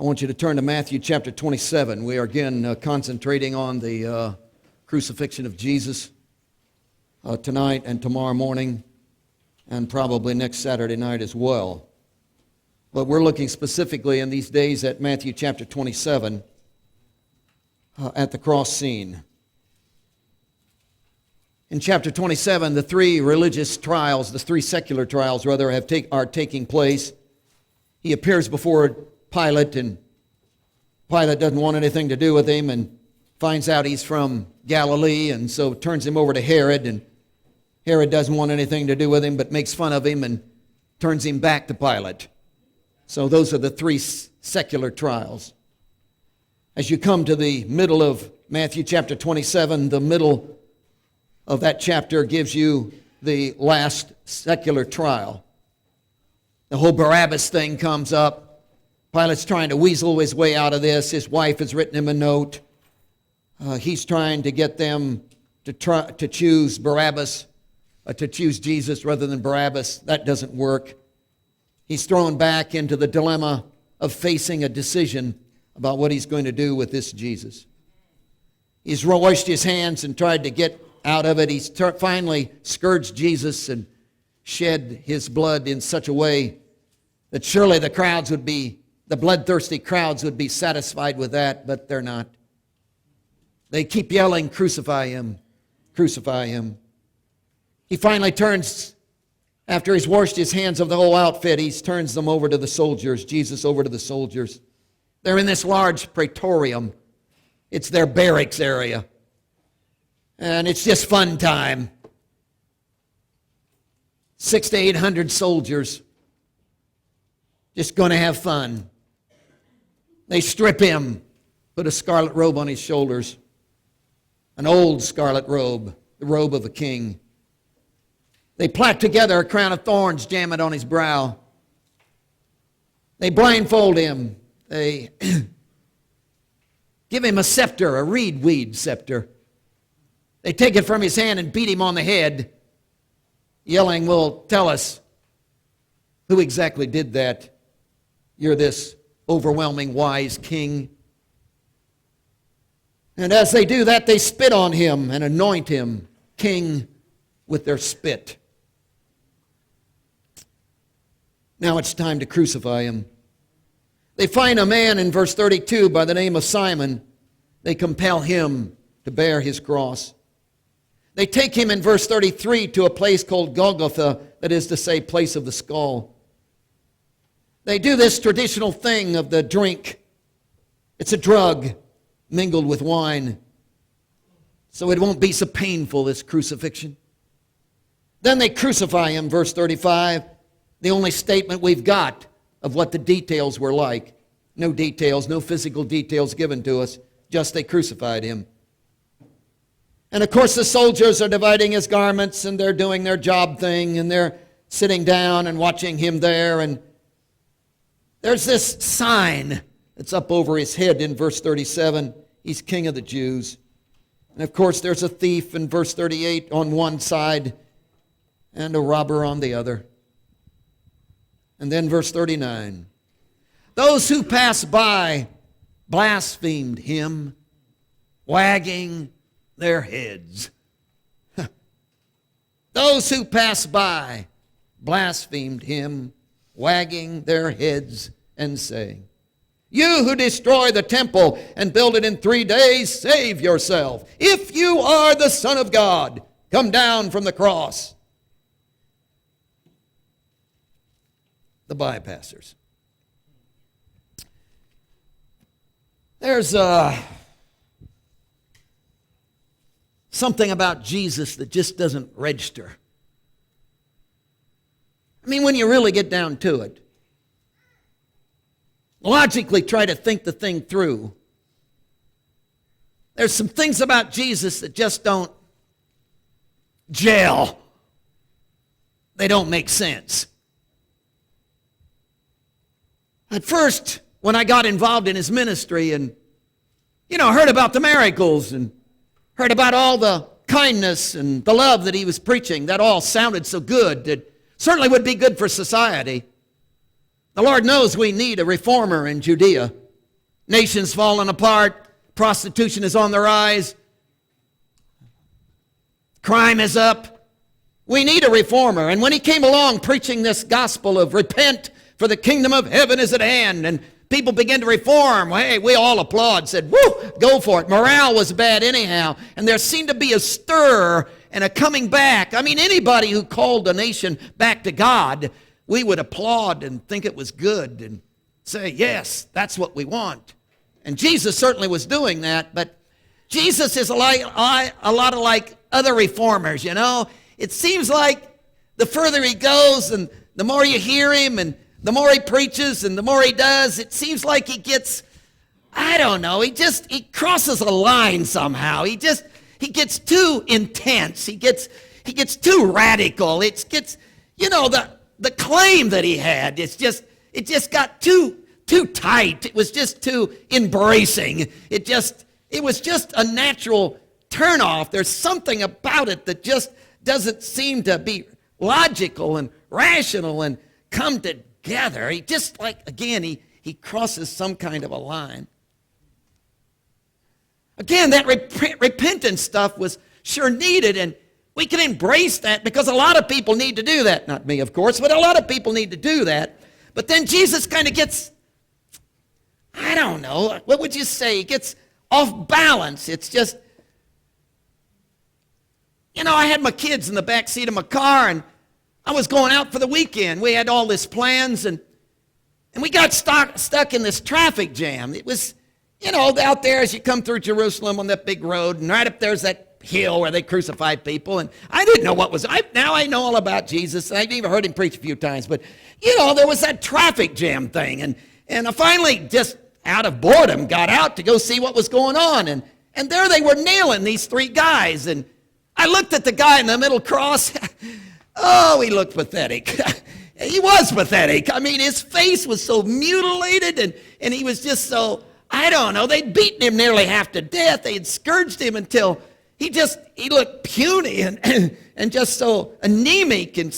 I want you to turn to Matthew chapter 27. We are again concentrating on the crucifixion of Jesus tonight and tomorrow morning and probably next Saturday night as well. But we're looking specifically in these days at Matthew chapter 27 at the cross scene. In chapter 27, the three religious trials, the three secular trials rather, are taking place. He appears before Pilate, and Pilate doesn't want anything to do with him and finds out he's from Galilee, and so turns him over to Herod, and Herod doesn't want anything to do with him but makes fun of him and turns him back to Pilate. So those are the three secular trials. As you come to the middle of Matthew chapter 27, the middle of that chapter gives you the last secular trial. The whole Barabbas thing comes up. Pilate's trying to weasel his way out of this. His wife has written him a note. He's trying to get them to choose Barabbas, to choose Jesus rather than Barabbas. That doesn't work. He's thrown back into the dilemma of facing a decision about what he's going to do with this Jesus. He's washed his hands and tried to get out of it. He's finally scourged Jesus and shed his blood in such a way that surely the bloodthirsty crowds would be satisfied with that, but they're not. They keep yelling, "Crucify him, crucify him." He finally turns, after he's washed his hands of the whole outfit, he turns them over to the soldiers, Jesus over to the soldiers. They're in this large praetorium. It's their barracks area. And it's just fun time. 600 to 800 soldiers just going to have fun. They strip him, put a scarlet robe on his shoulders, an old scarlet robe, the robe of a king. They plait together a crown of thorns, jam it on his brow. They blindfold him. They give him a scepter, a reed weed scepter. They take it from his hand and beat him on the head, yelling, "Well, tell us who exactly did that. You're this overwhelming wise king." And as they do that, they spit on him and anoint him king with their spit. Now it's time to crucify him. They find a man in verse 32 by the name of Simon. They compel him to bear his cross. They take him in verse 33 to a place called Golgotha, that is to say, place of the skull. They do this traditional thing of the drink. It's a drug mingled with wine, so it won't be so painful, this crucifixion. Then they crucify him, verse 35, the only statement we've got of what the details were like. No details, no physical details given to us, just they crucified him. And of course the soldiers are dividing his garments, and they're doing their job thing, and they're sitting down and watching him there. And there's this sign that's up over his head in verse 37. He's King of the Jews. And of course there's a thief in verse 38 on one side and a robber on the other. And then verse 39. Those who passed by blasphemed him, wagging their heads. Those who passed by blasphemed him, wagging their heads and saying, "You who destroy the temple and build it in 3 days, save yourself. If you are the Son of God, come down from the cross." The bypassers. There's something about Jesus that just doesn't register. I mean, when you really get down to it, logically try to think the thing through, there's some things about Jesus that just don't gel. They don't make sense. At first, when I got involved in his ministry and, heard about the miracles and heard about all the kindness and the love that he was preaching, that all sounded so good. It certainly would be good for society. The Lord knows we need a reformer in Judea. Nations falling apart. Prostitution is on the rise. Crime is up. We need a reformer. And when he came along preaching this gospel of repent, for the kingdom of heaven is at hand, and people began to reform, well, hey, we all applaud, said, woo, go for it. Morale was bad anyhow. And there seemed to be a stir and a coming back. I mean, anybody who called the nation back to God, we would applaud and think it was good and say, yes, that's what we want. And Jesus certainly was doing that, but Jesus is a lot like other reformers, you know. It seems like the further he goes and the more you hear him and the more he preaches and the more he does, it seems like he gets, I don't know, he crosses a line somehow. He gets too intense. He gets too radical. It gets, you know, the claim that he had, it just got too tight. It was just too embracing. It was just a natural turnoff. There's something about it that just doesn't seem to be logical and rational and come together. He just like, again, he crosses some kind of a line. Again, that repentance stuff was sure needed, and we can embrace that because a lot of people need to do that. Not me, of course, but a lot of people need to do that. But then Jesus kind of gets, I don't know, what would you say? He gets off balance. It's just, you know, I had my kids in the back seat of my car, and I was going out for the weekend. We had all these plans, and we got stuck in this traffic jam. It was, you know, out there as you come through Jerusalem on that big road, and right up there's that hill where they crucified people, and I didn't know what was, now I know all about Jesus. I've even heard him preach a few times, but, you know, there was that traffic jam thing, and I finally just out of boredom got out to go see what was going on, and there they were nailing these three guys, and I looked at the guy in the middle cross. Oh, he looked pathetic. He was pathetic. I mean, his face was so mutilated, and he was just so, I don't know, they'd beaten him nearly half to death. They had scourged him until he looked puny and just so anemic, and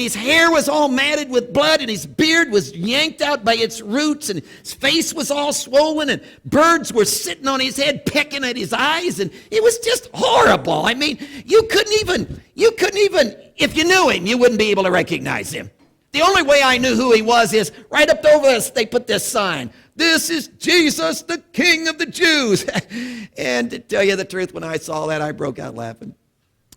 his hair was all matted with blood, and his beard was yanked out by its roots, and his face was all swollen, and birds were sitting on his head pecking at his eyes, and it was just horrible. I mean, you couldn't even, if you knew him, you wouldn't be able to recognize him. The only way I knew who he was is right up over us, they put this sign, "This is Jesus, the King of the Jews." And to tell you the truth, when I saw that, I broke out laughing.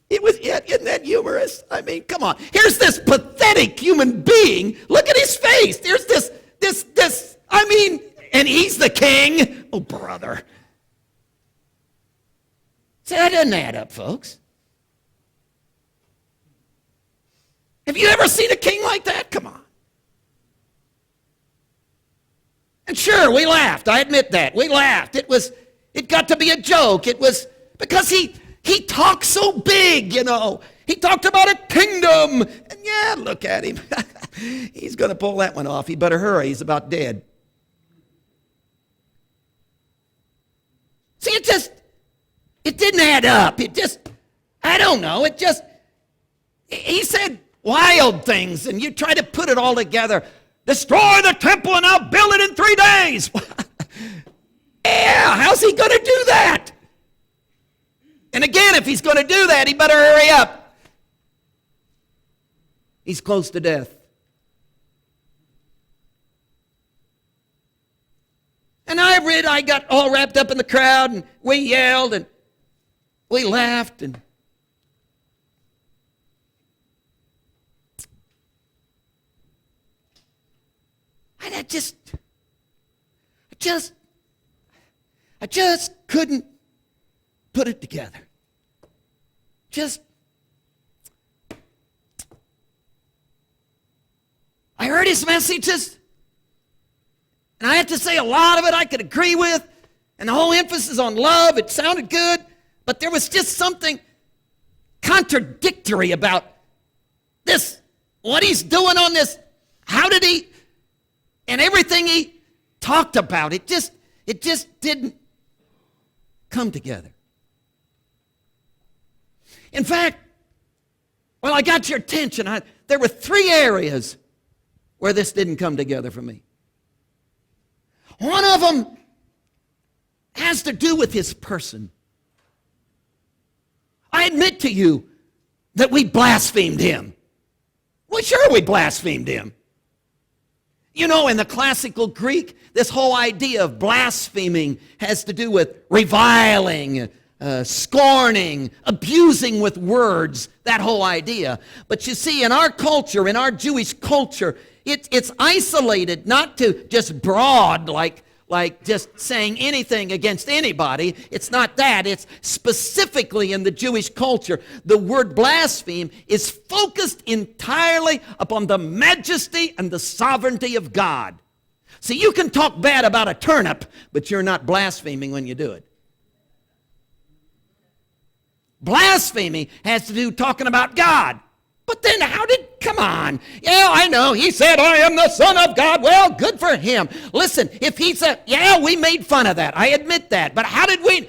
Isn't that humorous? I mean, come on. Here's this pathetic human being. Look at his face. There's this, I mean, and he's the king. Oh, brother. See, that doesn't add up, folks. Have you ever seen a king like that? Come on. And sure, we laughed. I admit that. We laughed. It got to be a joke. It was because he talked so big, you know. He talked about a kingdom. And yeah, look at him. He's going to pull that one off. He better hurry. He's about dead. See, it didn't add up. I don't know. He said wild things, and you try to put it all together. Destroy the temple and I'll build it in 3 days. Yeah, how's he going to do that? And again, if he's going to do that, he better hurry up. He's close to death. And I got all wrapped up in the crowd, and we yelled, and we laughed, and I just couldn't put it together. I heard his messages, and I have to say a lot of it I could agree with, and the whole emphasis on love, it sounded good, but there was just something contradictory about this, what he's doing on this, how did he, and everything he talked about, it just didn't come together. In fact, well, I got your attention. There were 3 areas where this didn't come together for me. One of them has to do with his person. I admit to you that we blasphemed him. Well, sure, we blasphemed him. You know, in the classical Greek, this whole idea of blaspheming has to do with reviling, scorning, abusing with words, that whole idea. But you see, in our culture, in our Jewish culture, it's isolated, not to just broad, like just saying anything against anybody. It's not that. It's specifically in the Jewish culture. The word blaspheme is focused entirely upon the majesty and the sovereignty of God. See, you can talk bad about a turnip, but you're not blaspheming when you do it. Blasphemy has to do talking about God. But then come on. Yeah, I know. He said, I am the Son of God. Well, good for him. Listen, if he said, yeah, we made fun of that. I admit that. But how did we,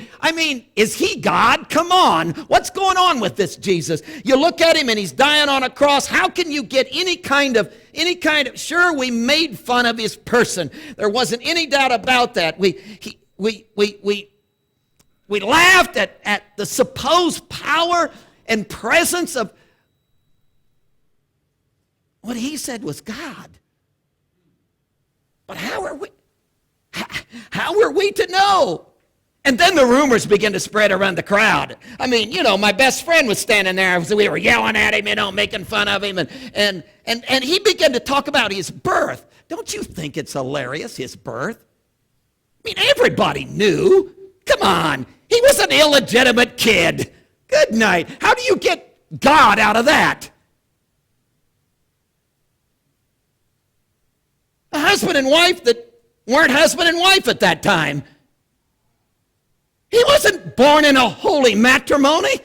is he God? Come on. What's going on with this Jesus? You look at him and he's dying on a cross. How can you get any kind of, sure, we made fun of his person. There wasn't any doubt about that. We laughed at the supposed power and presence of what he said was God. But how are we to know? And then the rumors begin to spread around the crowd. My best friend was standing there. We were yelling at him, making fun of him. And he began to talk about his birth. Don't you think it's hilarious, his birth? Everybody knew. Come on. He was an illegitimate kid. Good night. How do you get God out of that? A husband and wife that weren't husband and wife at that time. He wasn't born in a holy matrimony.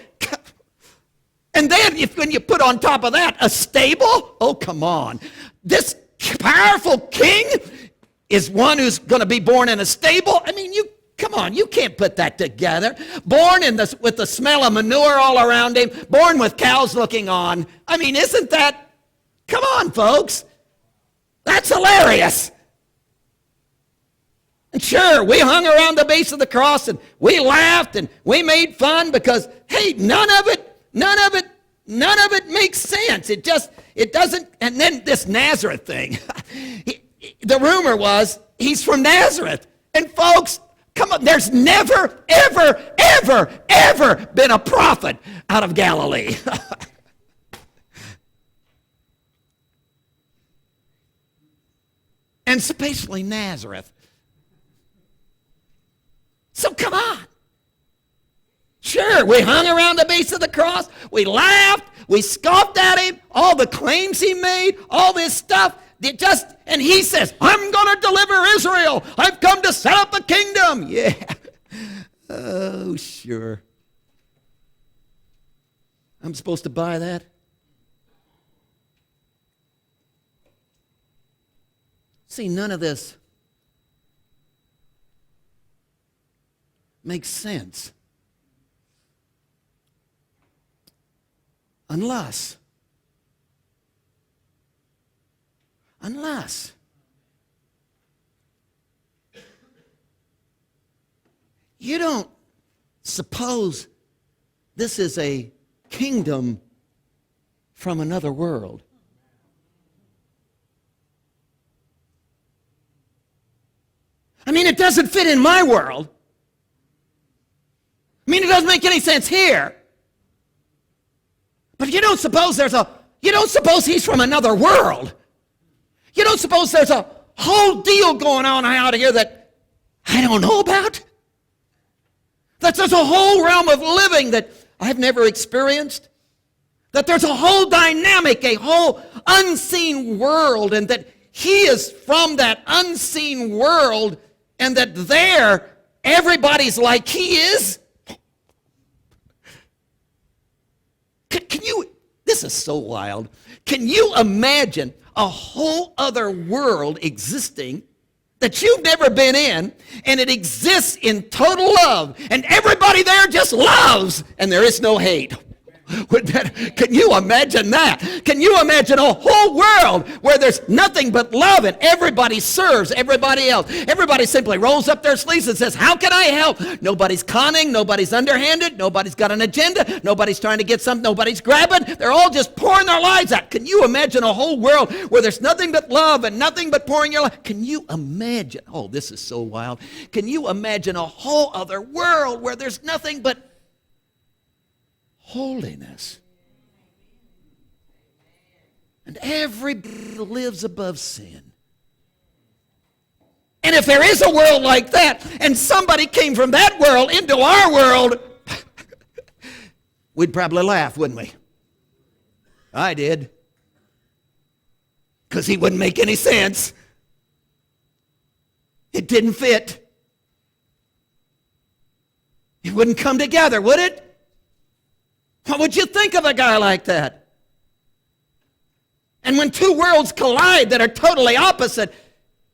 And then when you put on top of that a stable, oh, come on. This powerful king is one who's going to be born in a stable. Come on, you can't put that together. Born with the smell of manure all around him, born with cows looking on. Isn't that, come on, folks. That's hilarious. And sure, we hung around the base of the cross and we laughed and we made fun because, hey, none of it makes sense. It doesn't. And then this Nazareth thing. The rumor was he's from Nazareth. And folks, come on, there's never, ever, ever, ever been a prophet out of Galilee. And especially Nazareth. So come on. Sure, we hung around the base of the cross. We laughed. We scoffed at him. All the claims he made, all this stuff. And he says, I'm going to deliver Israel. I've come to set up a kingdom. Yeah. Oh, sure. I'm supposed to buy that? See, none of this makes sense unless you don't suppose this is a kingdom from another world. It doesn't fit in my world. It doesn't make any sense here. But you don't suppose he's from another world. You don't suppose there's a whole deal going on out here that I don't know about? That there's a whole realm of living that I've never experienced? That there's a whole dynamic, a whole unseen world, and that he is from that unseen world, and that there, everybody's like he is? Can you, this is so wild. Can you imagine a whole other world existing that you've never been in, and it exists in total love, and everybody there just loves, and there is no hate? Can you imagine that? Can you imagine a whole world where there's nothing but love and everybody serves everybody else? Everybody simply rolls up their sleeves and says, how can I help? Nobody's conning, nobody's underhanded, nobody's got an agenda, nobody's trying to get something, nobody's grabbing. They're all just pouring their lives out. Can you imagine a whole world where there's nothing but love and nothing but pouring your life? Can you imagine? Oh, this is so wild. Can you imagine a whole other world where there's nothing but holiness? And everybody lives above sin. And if there is a world like that, and somebody came from that world into our world, we'd probably laugh, wouldn't we? I did. Because he wouldn't make any sense. It didn't fit. It wouldn't come together, would it? What would you think of a guy like that? And when two worlds collide that are totally opposite,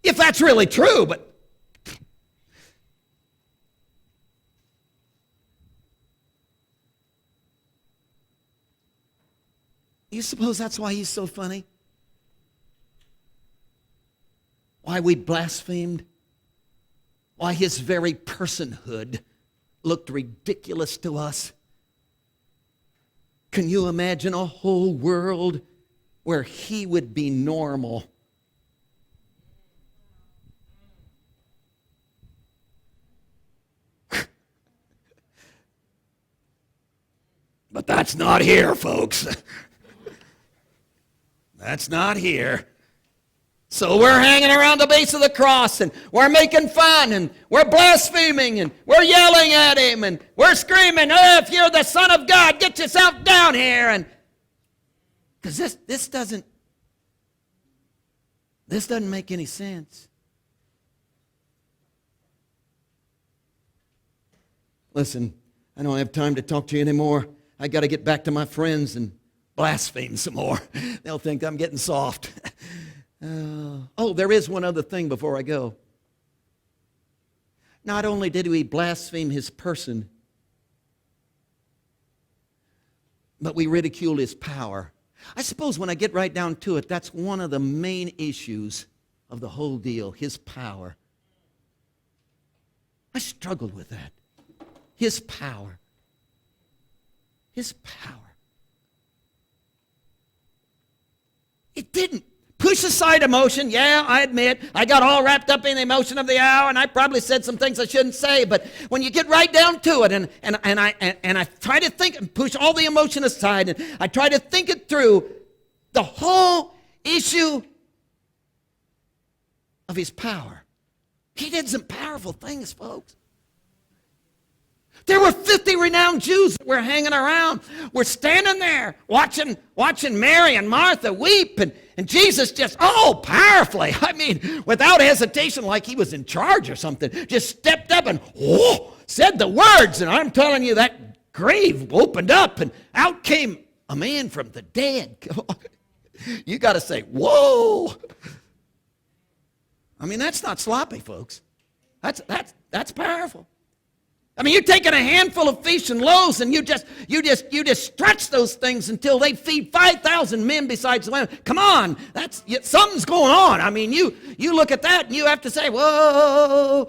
if that's really true, but you suppose that's why he's so funny? Why we blasphemed? Why his very personhood looked ridiculous to us? Can you imagine a whole world where he would be normal? But that's not here, folks. That's not here. So we're hanging around the base of the cross, and we're making fun, and we're blaspheming, and we're yelling at him, and we're screaming, oh, if you're the Son of God, get yourself down here. And because this doesn't make any sense. Listen, I don't have time to talk to you anymore. I got to get back to my friends and blaspheme some more. They'll think I'm getting soft. There is one other thing before I go. Not only did we blaspheme his person, but we ridiculed his power. I suppose when I get right down to it, that's one of the main issues of the whole deal, his power. I struggled with that. His power. His power. It didn't push aside emotion. Yeah, I admit, I got all wrapped up in the emotion of the hour, and I probably said some things I shouldn't say, but when you get right down to it, and I try to think and push all the emotion aside, and I try to think it through, the whole issue of his power. He did some powerful things, folks. There were 50 renowned Jews that were hanging around. We're standing there watching Mary and Martha weep, and Jesus just, powerfully, I mean, without hesitation, like he was in charge or something, just stepped up and said the words, and I'm telling you, that grave opened up, and out came a man from the dead. You got to say, whoa. I mean, that's not sloppy, folks. That's powerful. I mean, you're taking a handful of fish and loaves, and you just stretch those things until they feed 5,000 men besides the women. Come on, something's going on. I mean, you look at that and you have to say, whoa.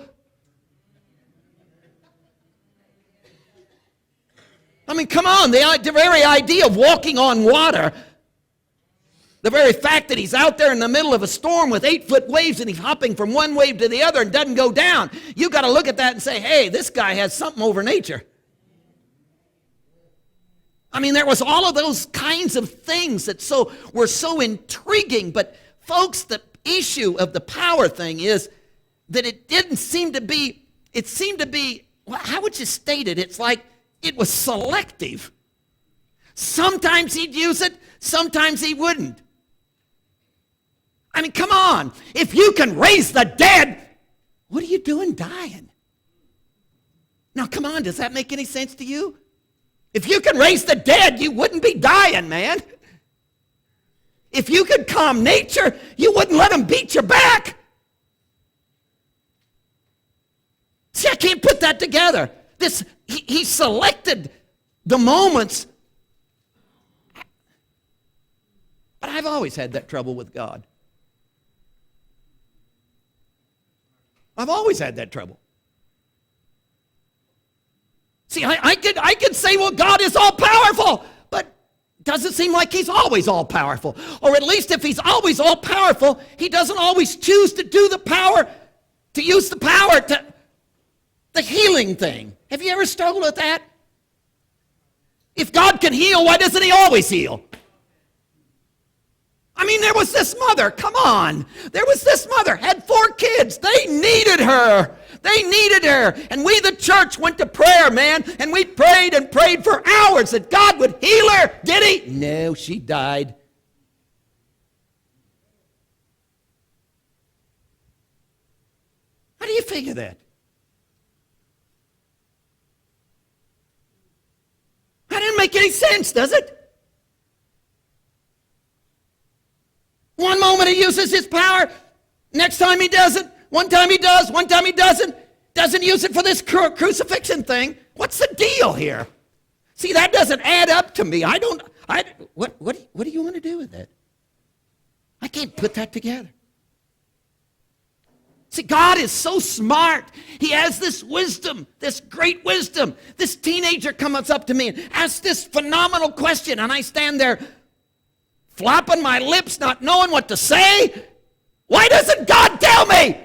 I mean, come on, the very idea of walking on water, the very fact that he's out there in the middle of a storm with 8-foot waves and he's hopping from one wave to the other and doesn't go down. You got to look at that and say, hey, this guy has something over nature. I mean, there was all of those kinds of things that were so intriguing. But folks, the issue of the power thing is that it seemed to be, well, how would you state it? It's like it was selective. Sometimes he'd use it, sometimes he wouldn't. I mean, come on. If you can raise the dead, what are you doing dying? Now, come on, does that make any sense to you? If you can raise the dead, you wouldn't be dying, man. If you could calm nature, you wouldn't let them beat your back. See, I can't put that together. He selected the moments But I've always had that trouble with God. I've always had that trouble. See, I could say, well, God is all powerful, but it doesn't seem like he's always all powerful. Or at least if he's always all powerful, he doesn't always choose to use the power to the healing thing. Have you ever struggled with that? If God can heal, why doesn't he always heal? I mean, there was this mother, come on. There was this mother, had 4 kids. They needed her. They needed her. And we, the church, went to prayer, man. And we prayed and prayed for hours that God would heal her. Did he? No, she died. How do you figure that? That didn't make any sense, does it? One moment he uses his power, next time he doesn't. One time he does, one time he doesn't. Doesn't use it for this crucifixion thing. What's the deal here? See, that doesn't add up to me. What do you want to do with that? I can't put that together. See, God is so smart. He has this wisdom, this great wisdom. This teenager comes up to me and asks this phenomenal question, and I stand there flapping my lips, not knowing what to say. Why doesn't God tell me?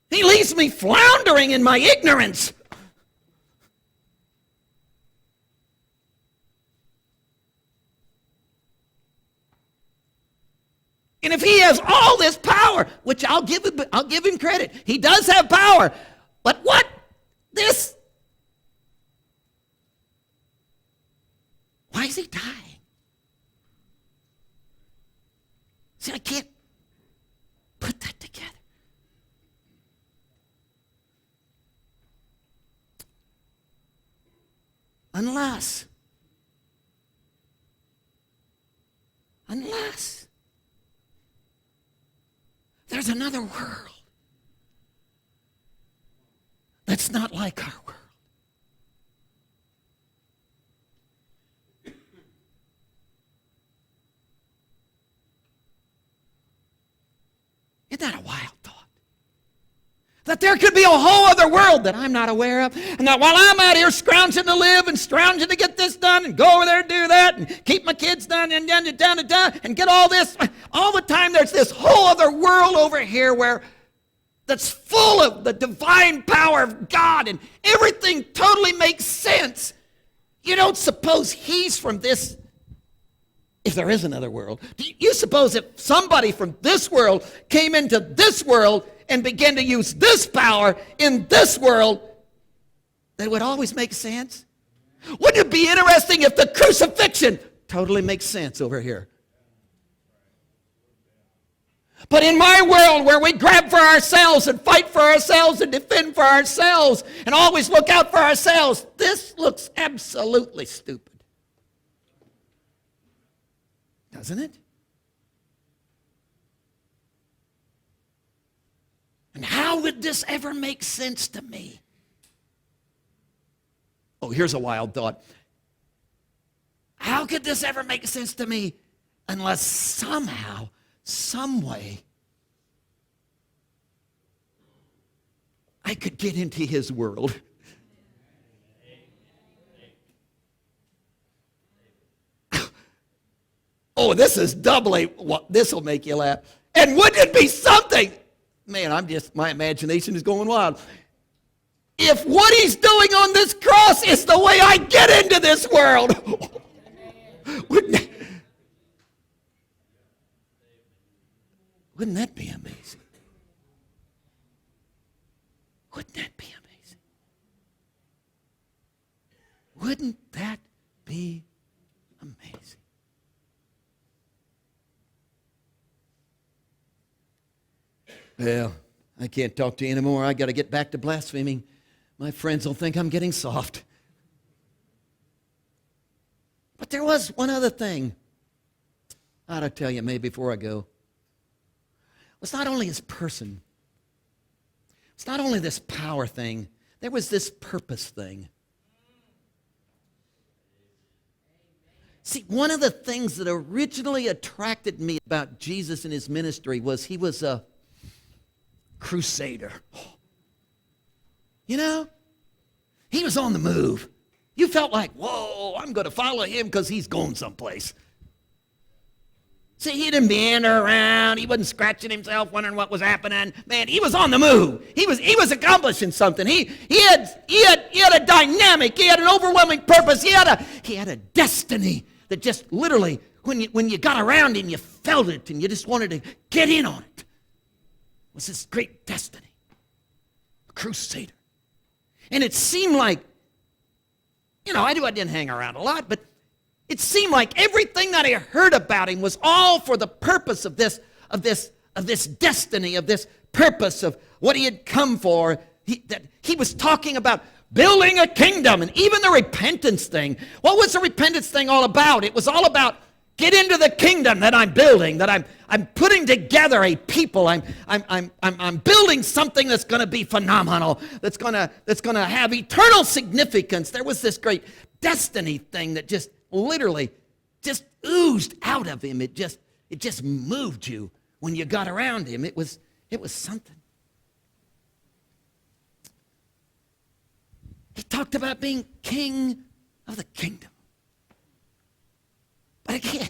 He leaves me floundering in my ignorance. And if he has all this power, which I'll give him credit, he does have power. But what? This? Why is he dying? See, I can't put that together. Unless there's another world that's not like our world. Isn't that a wild thought? That there could be a whole other world that I'm not aware of, and that while I'm out here scrounging to live and scrounging to get this done and go over there and do that and keep my kids done and and get all this, all the time there's this whole other world over here that's full of the divine power of God and everything totally makes sense. You don't suppose he's from this, if there is another world. Do you suppose if somebody from this world came into this world and began to use this power in this world, that would always make sense? Wouldn't it be interesting if the crucifixion totally makes sense over here? But in my world where we grab for ourselves and fight for ourselves and defend for ourselves and always look out for ourselves, this looks absolutely stupid. Doesn't it? And how would this ever make sense to me? Oh, here's a wild thought. How could this ever make sense to me unless somehow, some way, I could get into his world? Oh, this is doubly, this will make you laugh. And wouldn't it be something? Man, my imagination is going wild. If what he's doing on this cross is the way I get into this world, wouldn't that be amazing? Wouldn't that be amazing? Wouldn't that be amazing? Well, I can't talk to you anymore. I got to get back to blaspheming. My friends will think I'm getting soft. But there was one other thing I ought to tell you maybe before I go. It was not only his person, It's not only this power thing, there was this purpose thing. See, one of the things that originally attracted me about Jesus and his ministry was he was a crusader. You know, he was on the move. You felt like, whoa, I'm going to follow him because he's going someplace. See, he didn't meander around. He wasn't scratching himself, wondering what was happening. Man, he was on the move. He was accomplishing something. He had a dynamic. He had an overwhelming purpose. He had a destiny that just literally, when you got around him, you felt it, and you just wanted to get in on it. It was this great destiny, a crusader. And it seemed like, I didn't hang around a lot, but it seemed like everything that I heard about him was all for the purpose of this destiny, of this purpose of what he had come for. He was talking about building a kingdom, and even the repentance thing. What was the repentance thing all about? It was all about get into the kingdom that I'm building, that I'm putting together a people. I'm building something that's going to be phenomenal, that's going to have eternal significance. There was this great destiny thing that just literally just oozed out of him. It just moved you when you got around him. It was something. He talked about being king of the kingdom. But again,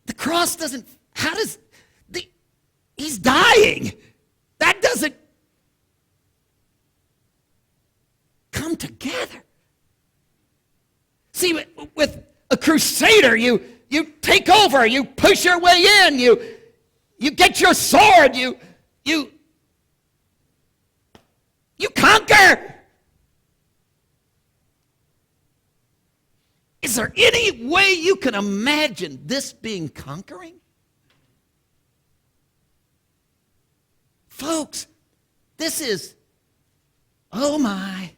the cross doesn't, he's dying. That doesn't come together. See, with a crusader, you take over, you push your way in, you get your sword, you conquer. Is there any way you can imagine this being conquering? Folks, this is, oh my,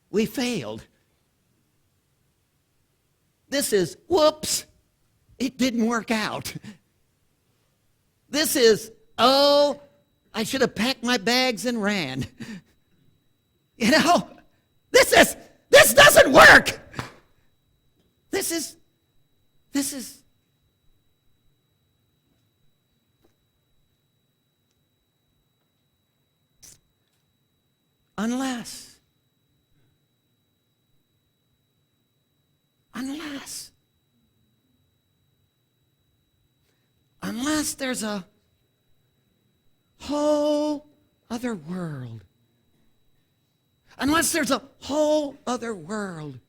we failed. This is, whoops, it didn't work out. This is, oh, I should have packed my bags and ran. This doesn't work. This is, unless there's a whole other world. Unless there's a whole other world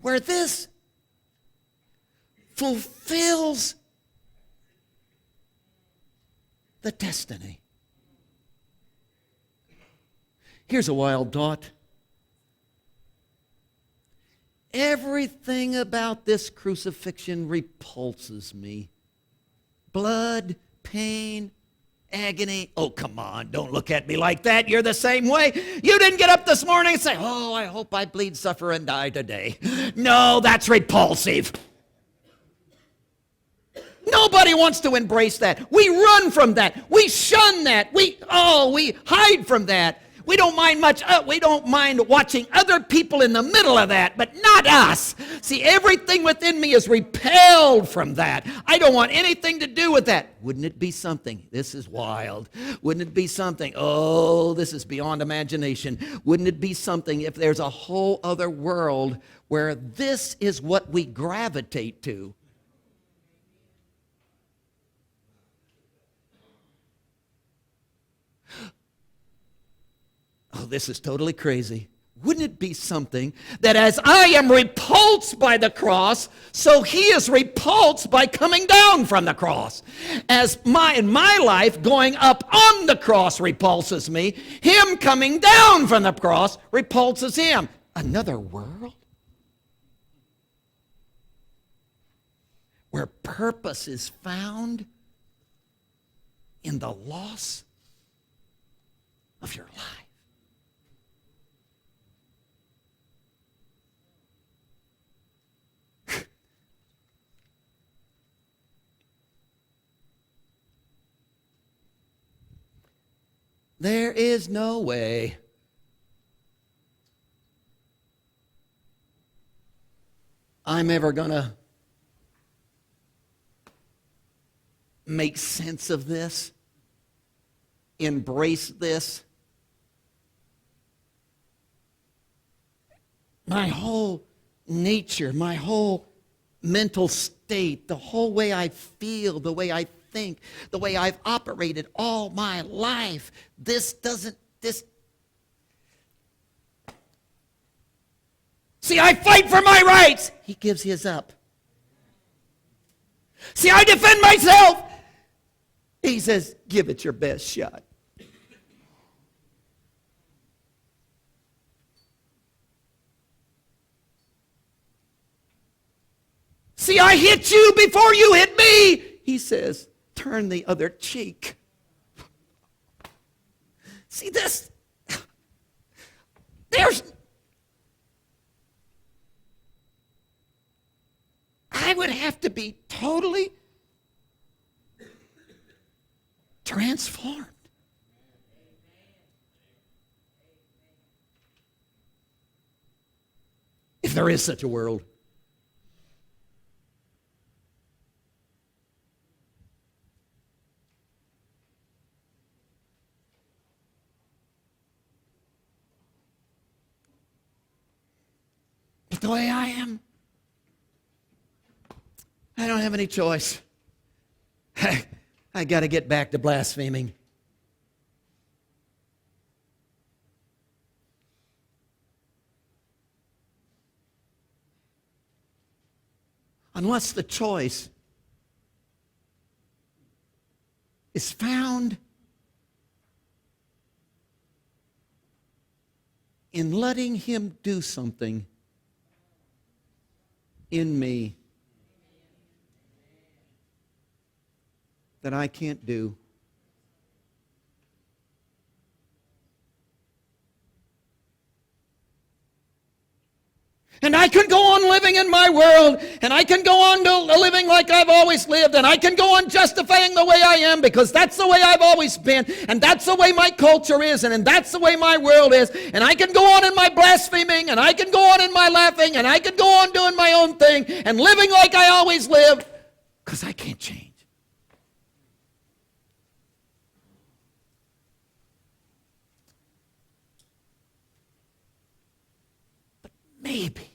where this fulfills the destiny. Here's a wild thought. Everything about this crucifixion repulses me. Blood, pain, agony. Oh, come on, don't look at me like that. You're the same way. You didn't get up this morning and say, oh, I hope I bleed, suffer, and die today. No, that's repulsive. Nobody wants to embrace that. We run from that. We shun that. We hide from that. We don't mind much. We don't mind watching other people in the middle of that, but not us. See, everything within me is repelled from that. I don't want anything to do with that. Wouldn't it be something? This is wild. Wouldn't it be something? Oh, this is beyond imagination. Wouldn't it be something if there's a whole other world where this is what we gravitate to? Oh, this is totally crazy. Wouldn't it be something that as I am repulsed by the cross, so he is repulsed by coming down from the cross? As in my life, going up on the cross repulses me, him coming down from the cross repulses him. Another world where purpose is found in the loss of your life. There is no way. I'm ever going to make sense of this, embrace this. My whole nature, my whole mental state, the whole way I feel, the way I think, the way I've operated all my life, this. See, I fight for my rights. He gives his up. See, I defend myself. He says, give it your best shot. See, I hit you before you hit me. He says, turn the other cheek. See this? I would have to be totally transformed. If there is such a world. But the way I am, I don't have any choice. I got to get back to blaspheming. Unless the choice is found in letting Him do something in me that I can't do. And I can go on living in my world, and I can go on to living like I've always lived, and I can go on justifying the way I am because that's the way I've always been, and that's the way my culture is, and that's the way my world is, and I can go on in my blaspheming, and I can go on in my laughing, and I can go on doing my own thing and living like I always lived because I can't change. Maybe.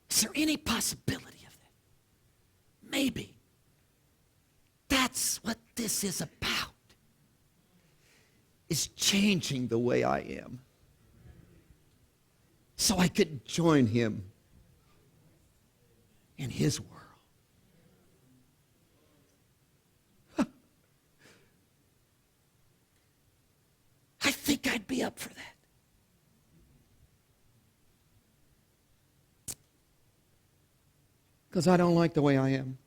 Is there any possibility of that? Maybe. That's what this is about. Is changing the way I am. So I could join Him in His world. I think I'd be up for that. Because I don't like the way I am.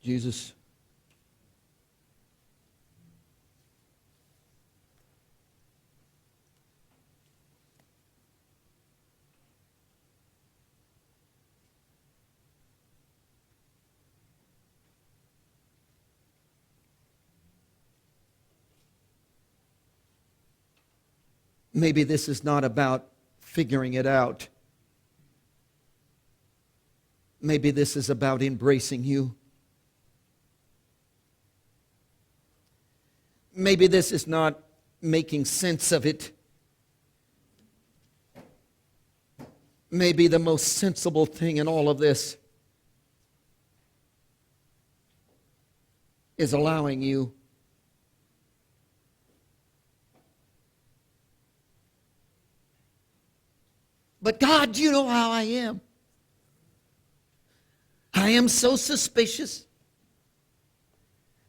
Jesus, maybe this is not about figuring it out. Maybe this is about embracing You. Maybe this is not making sense of it. Maybe the most sensible thing in all of this is allowing You But God, you know how I am. I am so suspicious.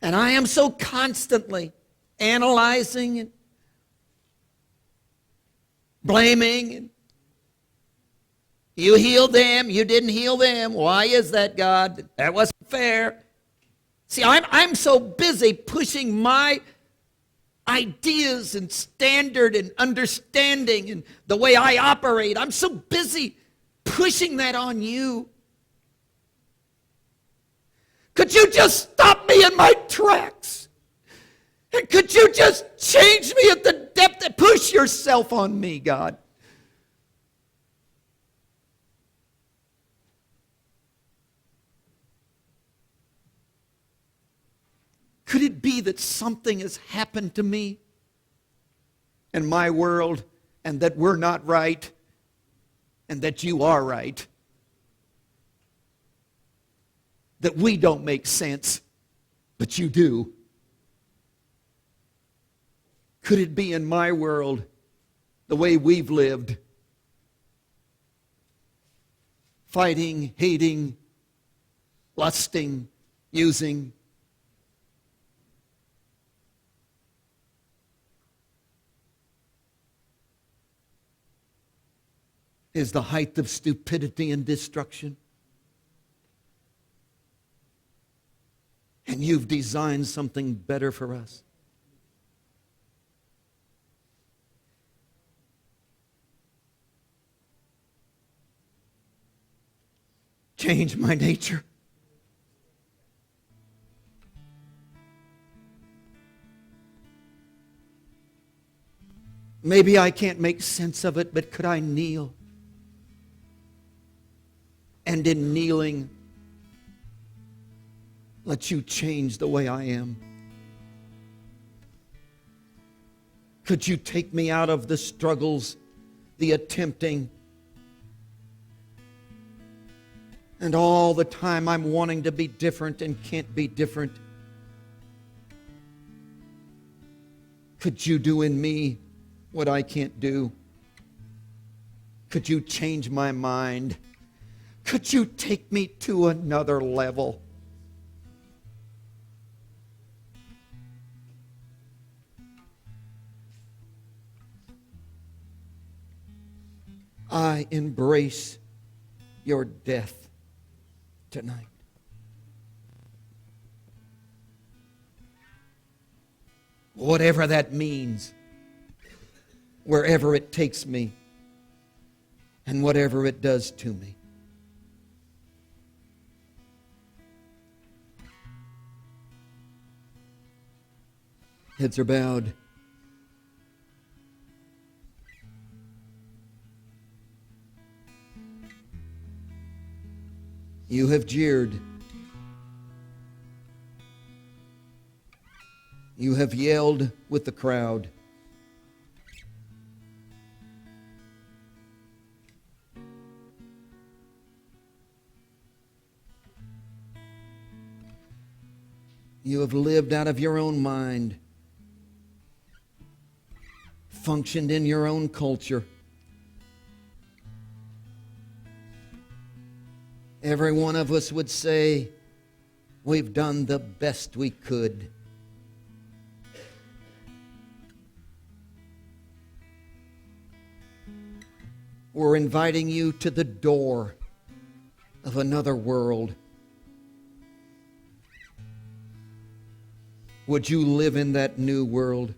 And I am so constantly analyzing and blaming. And you healed them, you didn't heal them. Why is that, God? That wasn't fair. See, I'm so busy pushing my ideas and standard and understanding and the way I operate. I'm so busy pushing that on you. Could you just stop me in my tracks? And could you just change me at the depth and push yourself on me, God? Could it be that something has happened to me and my world, and that we're not right, and that you are right? That we don't make sense, but you do. Could it be in my world, the way we've lived, fighting, hating, lusting, using? Is the height of stupidity and destruction? And you've designed something better for us. Change my nature. Maybe I can't make sense of it, but could I kneel? And in kneeling, let you change the way I am. Could you take me out of the struggles, the attempting, and all the time I'm wanting to be different and can't be different? Could you do in me what I can't do? Could you change my mind? Could you take me to another level? I embrace your death tonight. Whatever that means, wherever it takes me, and whatever it does to me. Heads are bowed. You have jeered. You have yelled with the crowd. You have lived out of your own mind, functioned in your own culture. Every one of us would say, we've done the best we could. We're inviting you to the door of another world. Would you live in that new world?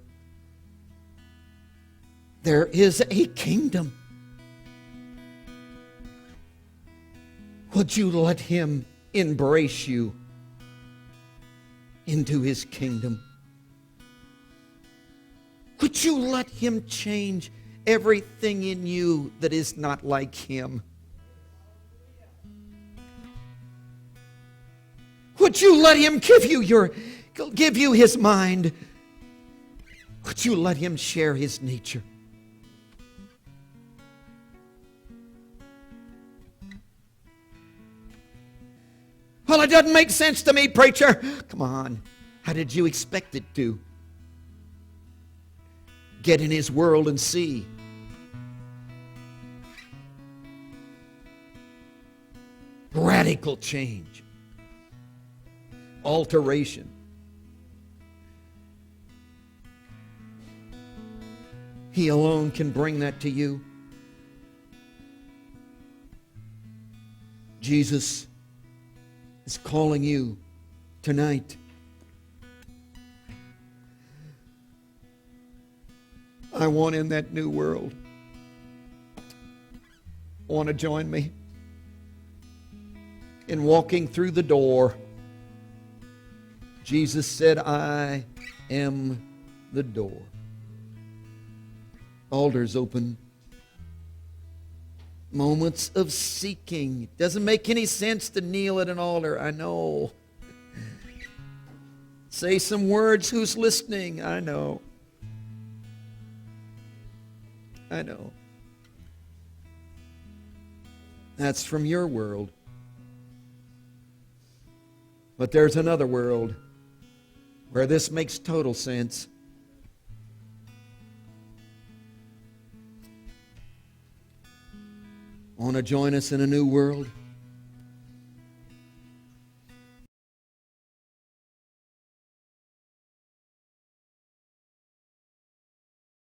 There is a kingdom. Would you let him embrace you into his kingdom? Would you let him change everything in you that is not like him? Would you let him give you his mind? Would you let him share his nature? Well, it doesn't make sense to me, preacher. Come on. How did you expect it to? Get in his world and see. Radical change. Alteration. He alone can bring that to you. Jesus is calling you tonight. I want in that new world. Want to join me in walking through the door? Jesus said, I am the door. Altar's open. Moments of seeking. It doesn't make any sense to kneel at an altar, I know. Say some words, who's listening? I know. I know. That's from your world. But there's another world where this makes total sense. Want to join us in a new world?